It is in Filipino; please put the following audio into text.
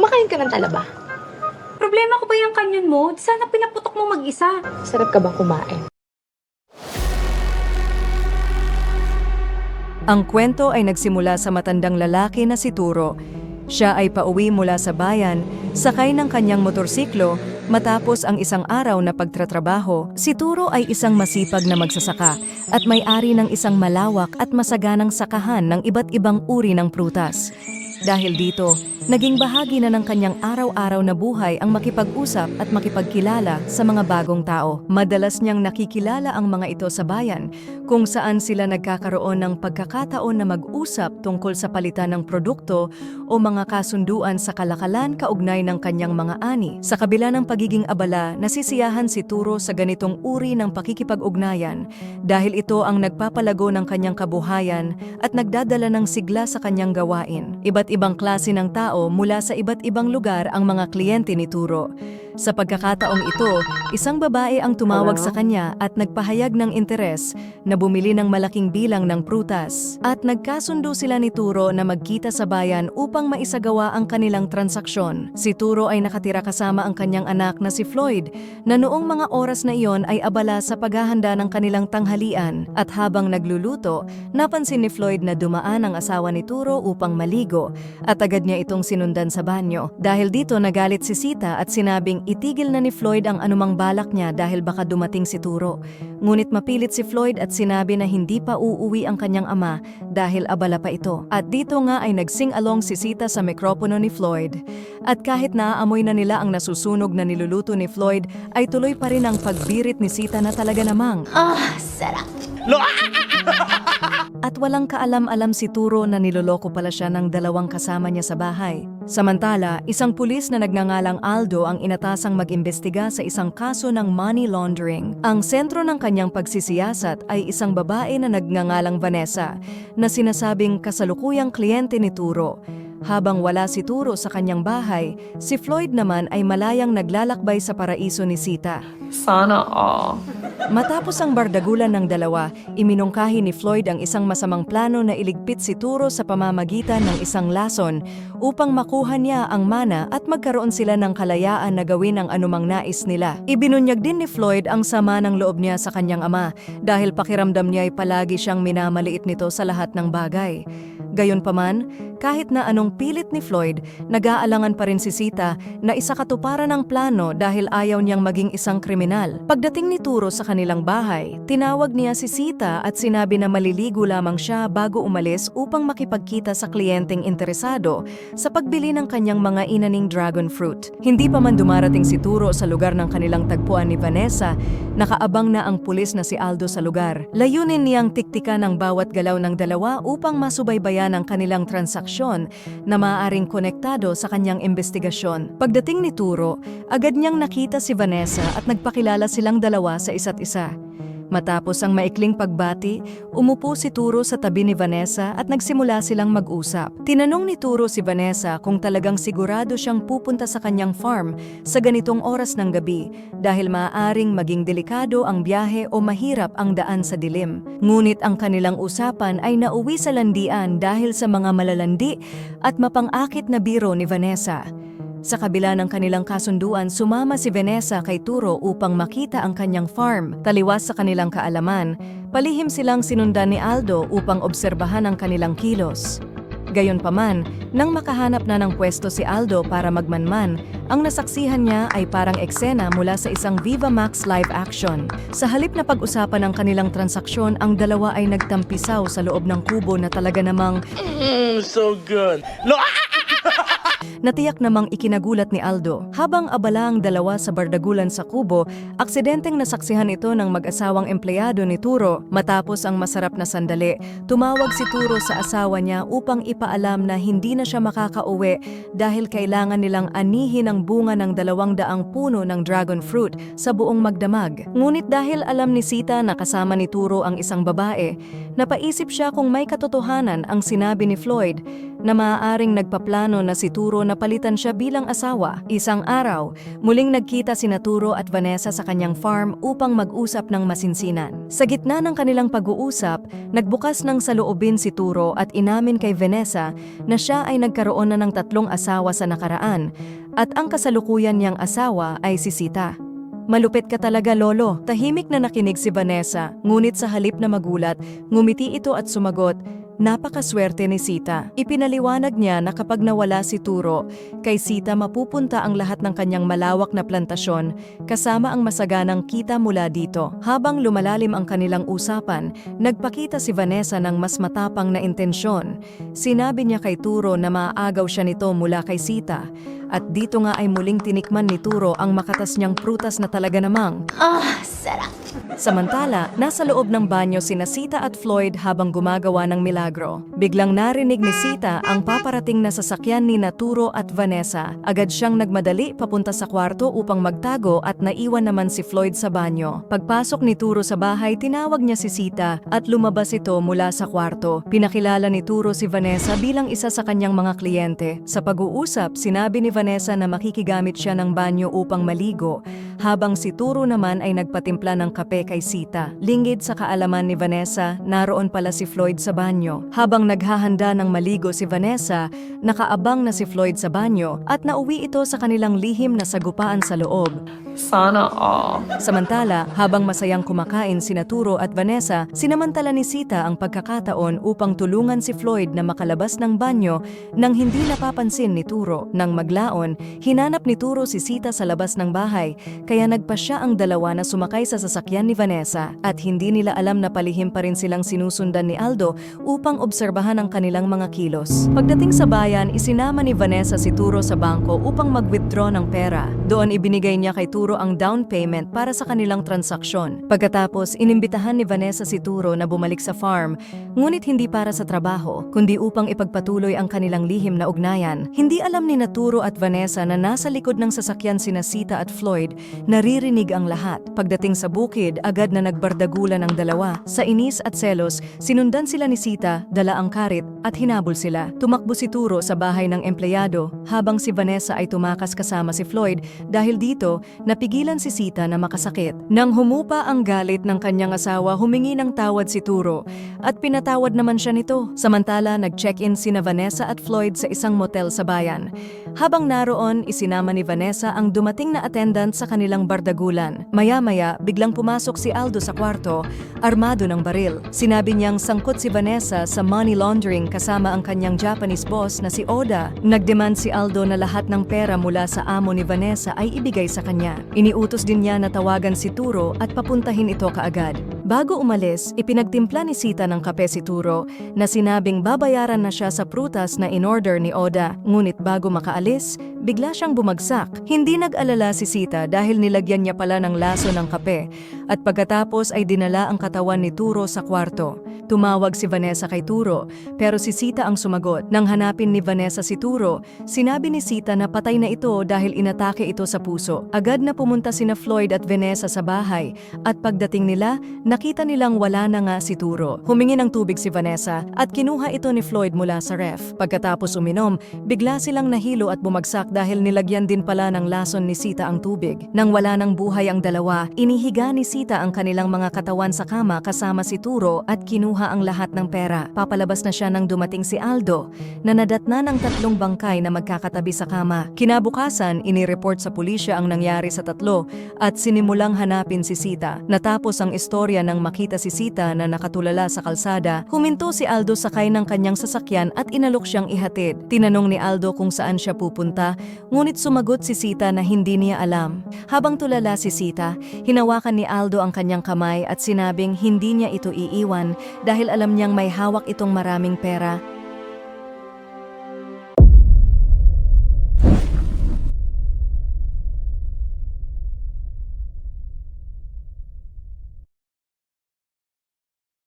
Kumakain ka ng talaba? Problema ko ba yung kanyon mo? Sana pinaputok mo mag-isa. Sarap ka bang kumain? Ang kwento ay nagsimula sa matandang lalaki na si Turo. Siya ay pauwi mula sa bayan, sakay ng kanyang motorsiklo, matapos ang isang araw na pagtatrabaho. Si Turo ay isang masipag na magsasaka at may-ari ng isang malawak at masaganang sakahan ng iba't ibang uri ng prutas. Dahil dito, naging bahagi na ng kanyang araw-araw na buhay ang makipag-usap at makipagkilala sa mga bagong tao. Madalas niyang nakikilala ang mga ito sa bayan, kung saan sila nagkakaroon ng pagkakataon na mag-usap tungkol sa palitan ng produkto o mga kasunduan sa kalakalan kaugnay ng kanyang mga ani. Sa kabila ng pagiging abala, nasisiyahan si Turo sa ganitong uri ng pakikipag-ugnayan dahil ito ang nagpapalago ng kanyang kabuhayan at nagdadala ng sigla sa kanyang gawain. Iba't ibang klase ng tao mula sa iba't ibang lugar ang mga kliyente ni Turo. Sa pagkakataong ito, isang babae ang tumawag sa kanya at nagpahayag ng interes na bumili ng malaking bilang ng prutas. At nagkasundo sila ni Turo na magkita sa bayan upang maisagawa ang kanilang transaksyon. Si Turo ay nakatira kasama ang kanyang anak na si Floyd, na noong mga oras na iyon ay abala sa paghahanda ng kanilang tanghalian. At habang nagluluto, napansin ni Floyd na dumaan ang asawa ni Turo upang maligo, at agad niya itong sinundan sa banyo. Dahil dito nagalit si Sita at sinabing itigil na ni Floyd ang anumang balak niya dahil baka dumating si Turo. Ngunit mapilit si Floyd at sinabi na hindi pa uuwi ang kanyang ama dahil abala pa ito. At dito nga ay nagsing-along si Sita sa mikropono ni Floyd. At kahit naaamoy na nila ang nasusunog na niluluto ni Floyd, ay tuloy pa rin ang pagbirit ni Sita na talaga namang Sarap. At walang kaalam-alam si Turo na niloloko pala siya ng dalawang kasama niya sa bahay. Samantala, isang pulis na nagngangalang Aldo ang inatasang mag-imbestiga sa isang kaso ng money laundering. Ang sentro ng kanyang pagsisiyasat ay isang babae na nagngangalang Vanessa, na sinasabing kasalukuyang kliyente ni Turo. Habang wala si Turo sa kanyang bahay, si Floyd naman ay malayang naglalakbay sa paraiso ni Sita. Sana all. Matapos ang bardagulan ng dalawa, iminungkahi ni Floyd ang isang masamang plano na iligpit si Turo sa pamamagitan ng isang lason upang makuha niya ang mana at magkaroon sila ng kalayaan na gawin ang anumang nais nila. Ibinunyag din ni Floyd ang sama ng loob niya sa kanyang ama dahil pakiramdam niya ay palagi siyang minamaliit nito sa lahat ng bagay. Gayunpaman, kahit na anong pilit ni Floyd, nag-aalangan pa rin si Sita na isakatuparan ang plano dahil ayaw niyang maging isang kriminal. Pagdating ni Turo sa kanilang bahay, tinawag niya si Sita at sinabi na maliligo lamang siya bago umalis upang makipagkita sa kliyenteng interesado sa pagbili ng kanyang mga inaning dragon fruit. Hindi pa man dumarating si Turo sa lugar ng kanilang tagpuan ni Vanessa, nakaabang na ang pulis na si Aldo sa lugar. Layunin niyang tiktikan ang bawat galaw ng dalawa upang masubaybayan ang kanilang transaksyon na maaaring konektado sa kanyang investigasyon. Pagdating ni Turo, agad niyang nakita si Vanessa at nagpakilala silang dalawa sa isa't isa. Matapos ang maikling pagbati, umupo si Turo sa tabi ni Vanessa at nagsimula silang mag-usap. Tinanong ni Turo si Vanessa kung talagang sigurado siyang pupunta sa kanyang farm sa ganitong oras ng gabi dahil maaaring maging delikado ang biyahe o mahirap ang daan sa dilim. Ngunit ang kanilang usapan ay nauwi sa landian dahil sa mga malalandi at mapang-akit na biro ni Vanessa. Sa kabila ng kanilang kasunduan, sumama si Vanessa kay Turo upang makita ang kanyang farm. Taliwas sa kanilang kaalaman, palihim silang sinundan ni Aldo upang obserbahan ang kanilang kilos. Gayunpaman, nang makahanap na ng pwesto si Aldo para magmanman, ang nasaksihan niya ay parang eksena mula sa isang Viva Max live action. Sa halip na pag-usapan ang kanilang transaksyon, ang dalawa ay nagtampisaw sa loob ng kubo na talaga namang So good. natiyak namang ikinagulat ni Aldo. Habang abala ang dalawa sa bardagulan sa kubo, aksidenteng nasaksihan ito ng mag-asawang empleyado ni Turo. Matapos ang masarap na sandali, tumawag si Turo sa asawa niya upang ipaalam na hindi na siya makakauwi dahil kailangan nilang anihin ang bunga ng 200 puno ng dragon fruit sa buong magdamag. Ngunit dahil alam ni Sita na kasama ni Turo ang isang babae, napaisip siya kung may katotohanan ang sinabi ni Floyd na maaaring nagpaplano na si Turo na palitan siya bilang asawa. Isang araw, muling nagkita sina Turo at Vanessa sa kanyang farm upang mag-usap ng masinsinan. Sa gitna ng kanilang pag-uusap, nagbukas ng saloobin si Turo at inamin kay Vanessa na siya ay nagkaroon na ng 3 asawa sa nakaraan at ang kasalukuyan niyang asawa ay si Sita. Malupit ka talaga, Lolo. Tahimik na nakinig si Vanessa, ngunit sa halip na magulat, ngumiti ito at sumagot, napakaswerte ni Sita. Ipinaliwanag niya na kapag nawala si Turo, kay Sita mapupunta ang lahat ng kanyang malawak na plantasyon, kasama ang masaganang kita mula dito. Habang lumalalim ang kanilang usapan, nagpakita si Vanessa ng mas matapang na intensyon. Sinabi niya kay Turo na maaagaw siya nito mula kay Sita. At dito nga ay muling tinikman ni Turo ang makatas niyang prutas na talaga namang. Sarap. Samantala, nasa loob ng banyo sina Sita at Floyd habang gumagawa ng milagro. Biglang narinig ni Sita ang paparating na sasakyan ni Turo at Vanessa. Agad siyang nagmadali papunta sa kwarto upang magtago at naiwan naman si Floyd sa banyo. Pagpasok ni Turo sa bahay, tinawag niya si Sita at lumabas ito mula sa kwarto. Pinakilala ni Turo si Vanessa bilang isa sa kanyang mga kliyente. Sa pag-uusap, sinabi ni Vanessa na makikigamit siya ng banyo upang maligo, habang si Turo naman ay nagpatimpla ng kape kay Sita. Lingid sa kaalaman ni Vanessa, naroon pala si Floyd sa banyo. Habang naghahanda ng maligo si Vanessa, nakaabang na si Floyd sa banyo at nauwi ito sa kanilang lihim na sagupaan sa loob. Sana all. Samantala, habang masayang kumakain sina Turo at Vanessa, sinamantala ni Sita ang pagkakataon upang tulungan si Floyd na makalabas ng banyo nang hindi napapansin ni Turo. Nang maglaon, hinanap ni Turo si Sita sa labas ng bahay, kaya nagpasya ang dalawa na sumakay sa sasakyan ni Vanessa at hindi nila alam na palihim pa rin silang sinusundan ni Aldo upang obserbahan ang kanilang mga kilos. Pagdating sa bayan, isinama ni Vanessa si Turo sa bangko upang mag-withdraw ng pera. Doon ibinigay niya kay Turo ang down payment para sa kanilang transaksyon. Pagkatapos, inimbitahan ni Vanessa si Turo na bumalik sa farm, ngunit hindi para sa trabaho, kundi upang ipagpatuloy ang kanilang lihim na ugnayan. Hindi alam ni Turo at Vanessa na nasa likod ng sasakyan sina Sita at Floyd, naririnig ang lahat. Pagdating sa bukid, agad na nagbardagulan ang dalawa. Sa inis at selos, sinundan sila ni Sita, dala ang karit at hinabol sila. Tumakbo si Turo sa bahay ng empleyado, habang si Vanessa ay tumakas kasama si Floyd dahil dito, napigilan si Sita na makasakit. Nang humupa ang galit ng kanyang asawa, humingi ng tawad si Turo at pinatawad naman siya nito. Samantala, nag-check-in sina Vanessa at Floyd sa isang motel sa bayan. Habang naroon, isinama ni Vanessa ang dumating na attendant sa kanilang bardagulan. Maya-maya, biglang pumasok si Aldo sa kwarto, armado ng baril. Sinabi niyang sangkot si Vanessa sa money laundering kasama ang kanyang Japanese boss na si Oda. Nagdemand si Aldo na lahat ng pera mula sa amo ni Vanessa ay ibigay sa kanya. Iniutos din niya na tawagan si Turo at papuntahin ito kaagad. Bago umalis, ipinagtimpla ni Sita ng kape si Turo na sinabing babayaran na siya sa prutas na in-order ni Oda. Ngunit bago makaalis, bigla siyang bumagsak. Hindi nag-alala si Sita dahil nilagyan niya pala ng laso ng kape at pagkatapos ay dinala ang katawan ni Turo sa kwarto. Tumawag si Vanessa kay Turo pero si Sita ang sumagot. Nang hanapin ni Vanessa si Turo, sinabi ni Sita na patay na ito dahil inatake ito sa puso. Agad na pumunta sina Floyd at Vanessa sa bahay at pagdating nila, nakita nilang wala na nga si Turo. Humingi ng tubig si Vanessa at kinuha ito ni Floyd mula sa ref. Pagkatapos uminom, bigla silang nahilo at bumagsak dahil nilagyan din pala ng lason ni Sita ang tubig. Nang wala ng buhay ang dalawa, inihiga ni Sita ang kanilang mga katawan sa kama kasama si Turo at kinuha ang lahat ng pera. Papalabas na siya nang dumating si Aldo na nadatna ng 3 bangkay na magkakatabi sa kama. Kinabukasan, inireport sa pulisya ang nangyari sa 3 at sinimulang hanapin si Sita. Natapos ang istorya nang makita si Sita na nakatulala sa kalsada, huminto si Aldo sakay ng kanyang sasakyan at inalok siyang ihatid. Tinanong ni Aldo kung saan siya pupunta, ngunit sumagot si Sita na hindi niya alam. Habang tulala si Sita, hinawakan ni Aldo ang kanyang kamay at sinabing hindi niya ito iiwan dahil alam niyang may hawak itong maraming pera